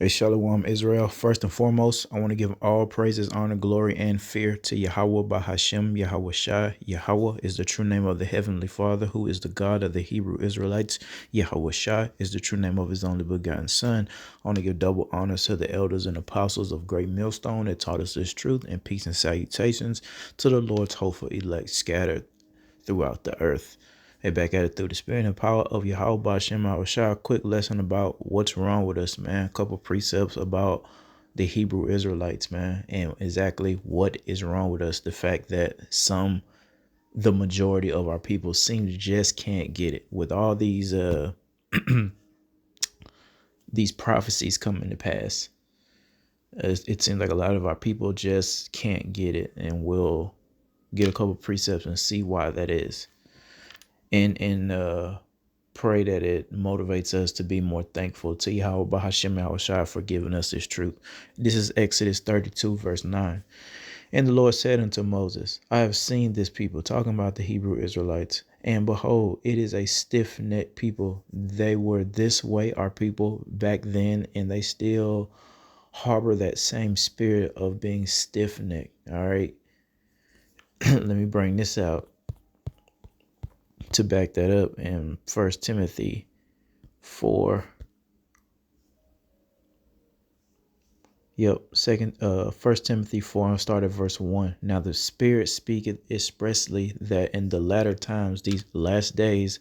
Hey, Shalom, Israel. First and foremost, I want to give all praises, honor, glory, and fear to Yahweh Bahashem, Yahweh Shai. Yahweh is the true name of the Heavenly Father, who is the God of the Hebrew Israelites. Yahweh Shai is the true name of his only begotten Son. I want to give double honors to the elders and apostles of Great Millstone that taught us this truth, and peace and salutations to the Lord's hopeful elect scattered throughout the earth. Hey, back at it through the spirit and power of Yahweh Bashem Shah. Quick lesson about what's wrong with us, man. A couple precepts about the Hebrew Israelites, man, and exactly what is wrong with us. The fact that the majority of our people seem to just can't get it with all these prophecies coming to pass. It seems like a lot of our people just can't get it, and we'll get a couple precepts and see why that is. And pray that it motivates us to be more thankful to Yahweh Bahashem Yahushua for giving us this truth. This is Exodus 32, verse 9. And the Lord said unto Moses, I have seen this people, talking about the Hebrew Israelites, and behold, it is a stiff-necked people. They were this way, our people, back then, and they still harbor that same spirit of being stiff-necked. All right. Let me bring this out to back that up in 1 Timothy 4. First Timothy 4 and start at verse 1. Now the Spirit speaketh expressly that in the latter times, these last days,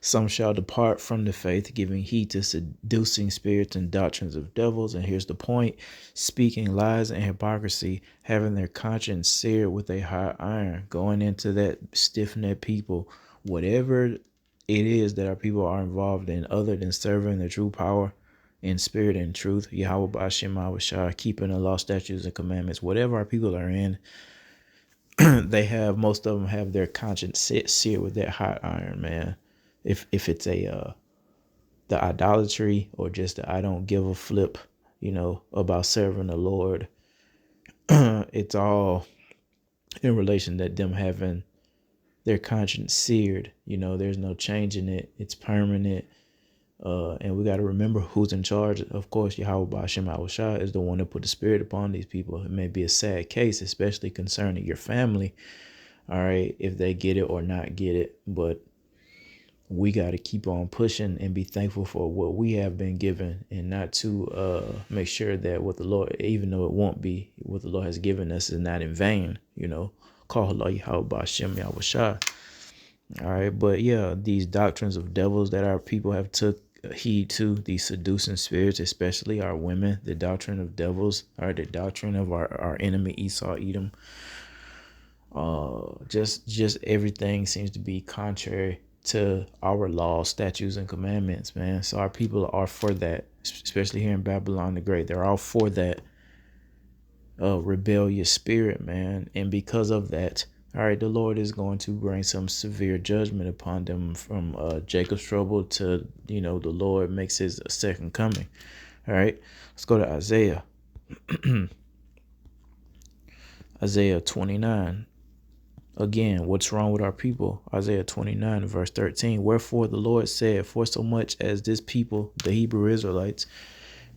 some shall depart from the faith, giving heed to seducing spirits and doctrines of devils. And here's the point: speaking lies and hypocrisy, having their conscience seared with a hot iron. Going into that stiff-necked people, whatever it is that our people are involved in, other than serving the true power in spirit and truth, Yahweh Ba'ashem Awashah, keeping the law, statutes, and commandments, whatever our people are in, most of them have their conscience seared with that hot iron, man. If it's the idolatry or just the I don't give a flip, about serving the Lord, it's all in relation that them having their conscience seared. There's no changing it. It's permanent. And we got to remember who's in charge. Of course, Yahweh Ba'ashem Yahushua is the one that put the spirit upon these people. It may be a sad case, especially concerning your family. All right, if they get it or not get it. But we got to keep on pushing and be thankful for what we have been given, and not to make sure that what the Lord, even though it won't be, what the Lord has given us is not in vain. Call Allah Yahweh Ba'ashem Yahushua. All right, but yeah, these doctrines of devils that our people have took heed to, these seducing spirits, especially our women, the doctrine of devils, or the doctrine of our enemy Esau Edom. Just everything seems to be contrary to our laws, statutes, and commandments, man. So our people are for that, especially here in Babylon the Great. They're all for that rebellious spirit, man. And because of that, all right, the Lord is going to bring some severe judgment upon them, from Jacob's trouble to, the Lord makes his second coming. All right, let's go to Isaiah. Isaiah 29. Again, what's wrong with our people? Isaiah 29, verse 13. Wherefore the Lord said, for so much as this people, the Hebrew Israelites,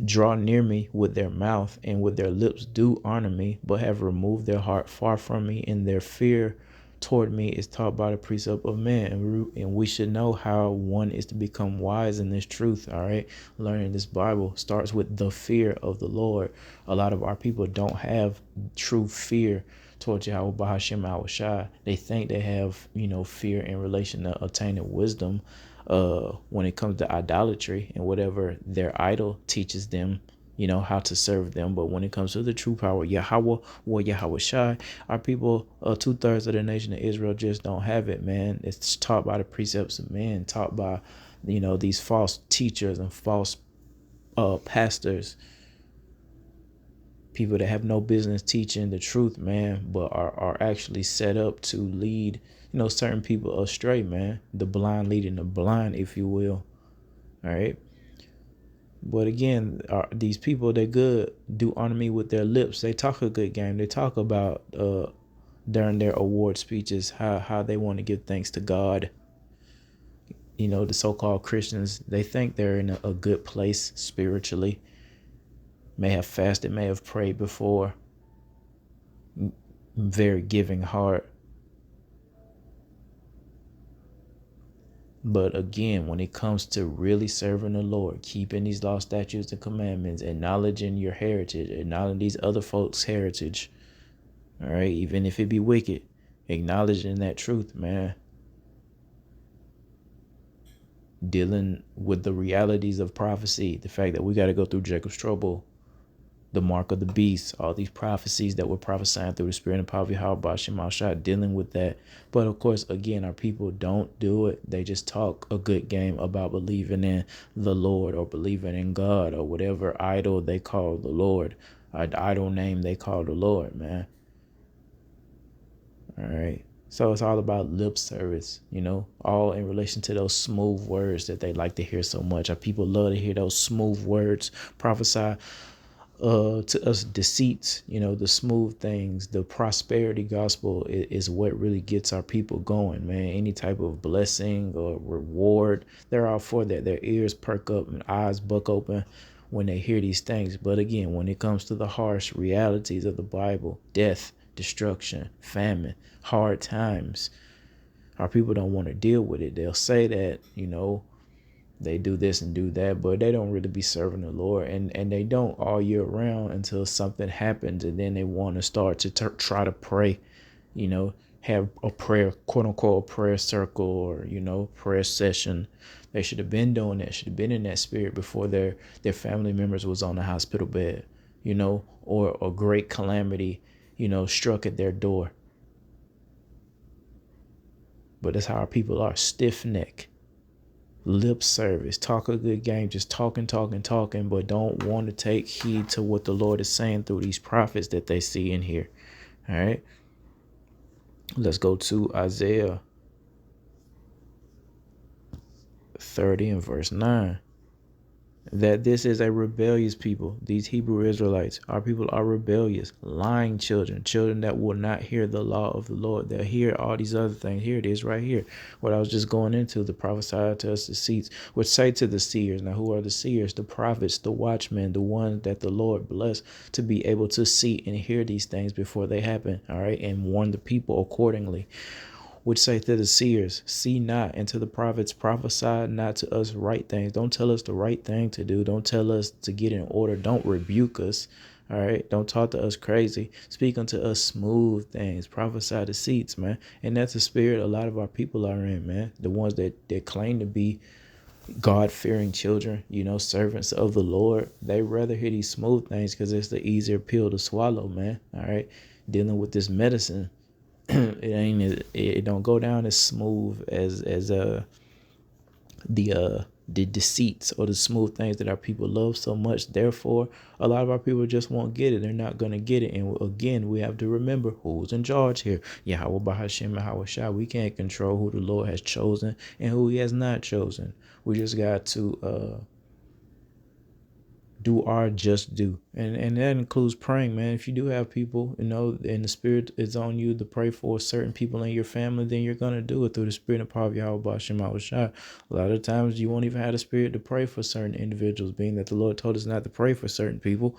draw near me with their mouth, and with their lips do honor me, but have removed their heart far from me, and their fear toward me is taught by the precept of man. And we should know how one is to become wise in this truth. All right, learning this Bible starts with the fear of the Lord. A lot of our people don't have true fear towards Yahweh Bahashem Yahushua. They think they have, fear in relation to attaining wisdom when it comes to idolatry and whatever their idol teaches them, how to serve them. But when it comes to the true power, Yahweh or Yahweh Shai, our people, 2/3 of the nation of Israel just don't have it, man. It's taught by the precepts of men, taught by, these false teachers and false pastors, people that have no business teaching the truth, man, but are actually set up to lead, certain people astray, man. The blind leading the blind, if you will. All right. But again, these people, they good, do honor me with their lips. They talk a good game. They talk about during their award speeches how they want to give thanks to God. The so-called Christians, they think they're in a good place spiritually. may have fasted, may have prayed before, very giving heart. But again, when it comes to really serving the Lord, keeping these law, statutes, and commandments, acknowledging your heritage, acknowledging these other folks' heritage, all right, even if it be wicked, acknowledging that truth, man. Dealing with the realities of prophecy, the fact that we got to go through Jacob's trouble, the mark of the beast, all these prophecies that were prophesying through the Spirit and power of Yahweh Shema Shah, dealing with that. But of course, again, our people don't do it. They just talk a good game about believing in the Lord or believing in God or whatever idol they call the Lord, or the idol name they call the Lord, man. All right. So it's all about lip service, all in relation to those smooth words that they like to hear so much. Our people love to hear those smooth words prophesy to us deceits, the smooth things. The prosperity gospel is what really gets our people going, man. Any type of blessing or reward, they're all for that. Their ears perk up and eyes buck open when they hear these things. But again, when it comes to the harsh realities of the Bible, death, destruction, famine, hard times, our people don't want to deal with it. They'll say that, they do this and do that, but they don't really be serving the Lord, and they don't all year round until something happens, and then they want to start to try to pray, have a prayer, quote unquote, prayer circle, or prayer session. They should have been doing that, should have been in that spirit before their family members was on the hospital bed, or a great calamity, struck at their door. But that's how our people are, stiff neck, lip service, talk a good game, just talking, but don't want to take heed to what the Lord is saying through these prophets that they see in here. All right. Let's go to Isaiah 30 and verse 9. That this is a rebellious people. These Hebrew Israelites, our people are rebellious, lying children that will not hear the law of the Lord. They'll hear all these other things. Here it is right here. What I was just going into, the prophesied to us, the seats, which say to the seers. Now, who are the seers? The prophets, the watchmen, the ones that the Lord blessed to be able to see and hear these things before they happen. All right. And warn the people accordingly. Which say to the seers, see not, and to the prophets, prophesy not to us right things. Don't tell us the right thing to do. Don't tell us to get in order. Don't rebuke us. All right. Don't talk to us crazy. Speak unto us smooth things. Prophesy deceits, man. And that's the spirit a lot of our people are in, man. The ones that claim to be God-fearing children, servants of the Lord. They rather hear these smooth things because it's the easier pill to swallow, man. All right. Dealing with this medicine. It don't go down as smooth as the deceits or the smooth things that our people love so much. Therefore, a lot of our people just won't get it. They're not going to get it. And again, we have to remember who's in charge here. Yahweh Bahashem Yahweh Shah. We can't control who the Lord has chosen and who he has not chosen. We just got to do our just due, and that includes praying, man. If you do have people, and the spirit is on you to pray for certain people in your family, then you're gonna do it through the spirit and power of Yahweh Shema Shah. A lot of times you won't even have the spirit to pray for certain individuals, being that the Lord told us not to pray for certain people.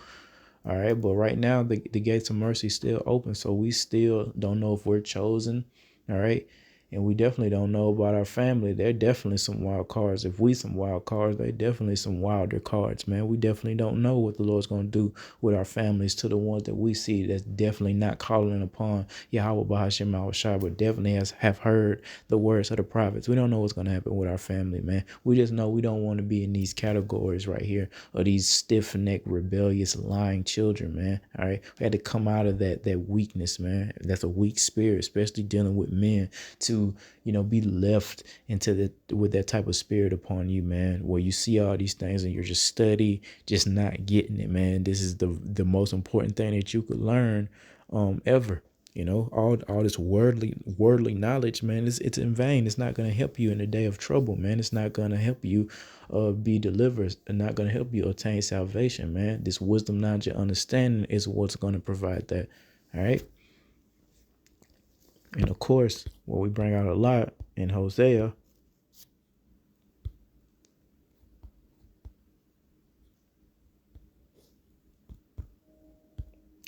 All right, but right now the gates of mercy still open, so we still don't know if we're chosen. All right. And we definitely don't know about our family. They're definitely some wild cards. If we some wild cards, they definitely some wilder cards, man. We definitely don't know what the Lord's going to do with our families, to the ones that we see that's definitely not calling upon Yahweh Bahashem Mahushai, but definitely have heard the words of the prophets. We don't know what's going to happen with our family, man. We just know we don't want to be in these categories right here, or these stiff-necked, rebellious, lying children, man. All right. We had to come out of that weakness, man. That's a weak spirit, especially dealing with men, to be left with that type of spirit upon you, man, where you see all these things and you're just just not getting it, man. This is the most important thing that you could learn ever. All this worldly knowledge, man, it's in vain. It's not going to help you in the day of trouble, man. It's not going to help you be delivered, and not going to help you attain salvation, man. This wisdom, knowledge, and understanding is what's going to provide that. All right. And of course, what we bring out a lot in Hosea,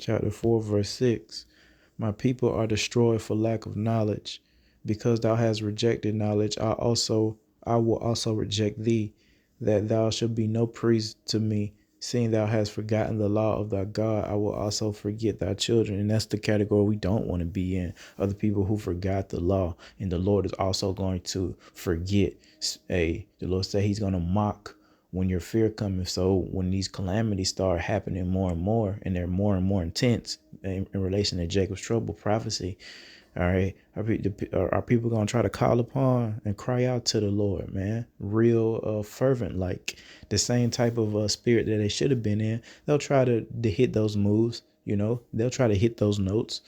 chapter 4, verse 6. My people are destroyed for lack of knowledge. Because thou hast rejected knowledge, I will also reject thee, that thou shalt be no priest to me. Seeing thou hast forgotten the law of thy God, I will also forget thy children. And that's the category we don't want to be in, are the people who forgot the law. And the Lord is also going to forget. The Lord said he's going to mock when your fear coming. So when these calamities start happening more and they're more and more intense in relation to Jacob's trouble prophecy, all right, are people gonna try to call upon and cry out to the Lord, man? Real fervent, like the same type of spirit that they should have been in. They'll try to hit those moves, they'll try to hit those notes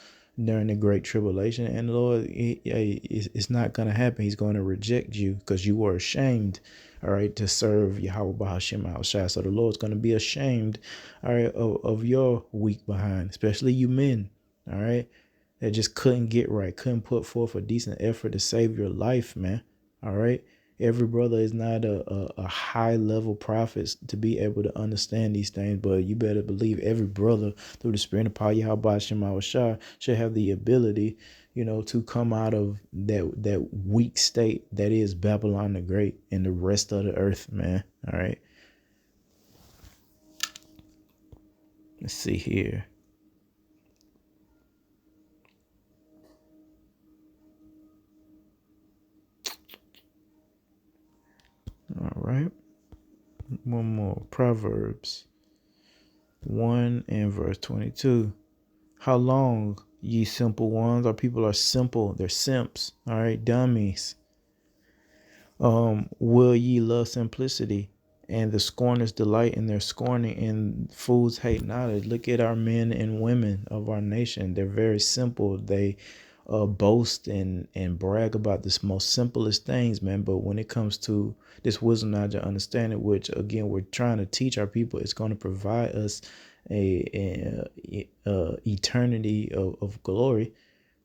during the great tribulation. And the Lord, it's not gonna happen. He's going to reject you because you were ashamed, all right, to serve Yahweh Bahashim Shai. So the Lord's gonna be ashamed, all right, of your weak behind, especially you men, all right, that just couldn't get right, couldn't put forth a decent effort to save your life, man. All right. Every brother is not a high level prophet to be able to understand these things, but you better believe every brother through the spirit of power Yahweh Shema Shah should have the ability, to come out of that weak state that is Babylon the Great and the rest of the earth, man. All right. Let's see here. All right. One more. Proverbs 1 and verse 22. How long, ye simple ones? Our people are simple. They're simps. All right. Dummies. Will ye love simplicity? And the scorners delight in their scorning, and fools hate knowledge. Look at our men and women of our nation. They're very simple. They boast and brag about the most simplest things, man. But when it comes to this wisdom, knowledge, and understanding, which again we're trying to teach our people, it's going to provide us a eternity of glory.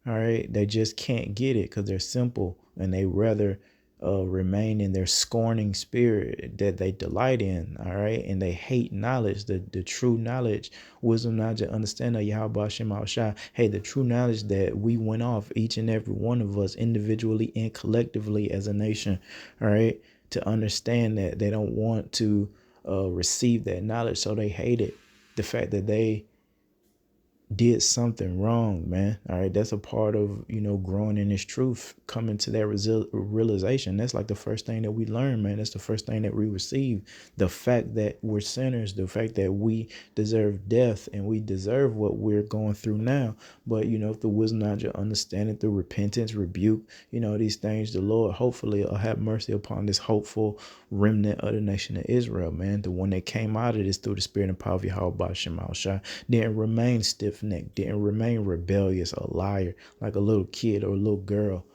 All right, they just can't get it because they're simple, and they rather remain in their scorning spirit that they delight in. All right, and they hate knowledge, the true knowledge, wisdom, knowledge, and understanding of Yahweh Shema Shai. Hey, the true knowledge that we went off, each and every one of us, individually and collectively as a nation. All right, to understand that they don't want to receive that knowledge, so they hate it. The fact that they did something wrong, man. All right. That's a part of, growing in this truth, coming to that realization. That's like the first thing that we learn, man. That's the first thing that we receive. The fact that we're sinners, the fact that we deserve death and we deserve what we're going through now. But, if the wisdom, knowledge, understanding through repentance, rebuke, these things, the Lord hopefully will have mercy upon this hopeful remnant of the nation of Israel, man. The one that came out of this through the spirit and power of Yahweh Shema Shai, didn't remain stiff-necked, didn't remain rebellious, a liar, like a little kid or a little girl,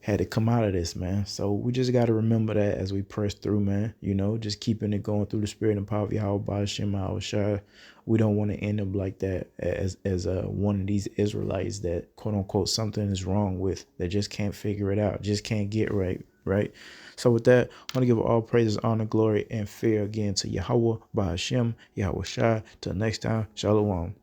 had to come out of this, man. So we just got to remember that as we press through, man, just keeping it going through the spirit and power of Yahweh Shema Shai. We don't want to end up like that as one of these Israelites that, quote unquote, something is wrong with, that just can't figure it out, just can't get right. So with that, I want to give all praises, honor, glory, and fear again to Yahweh, Bahashem, Yahweh Shai. Till next time, Shalom.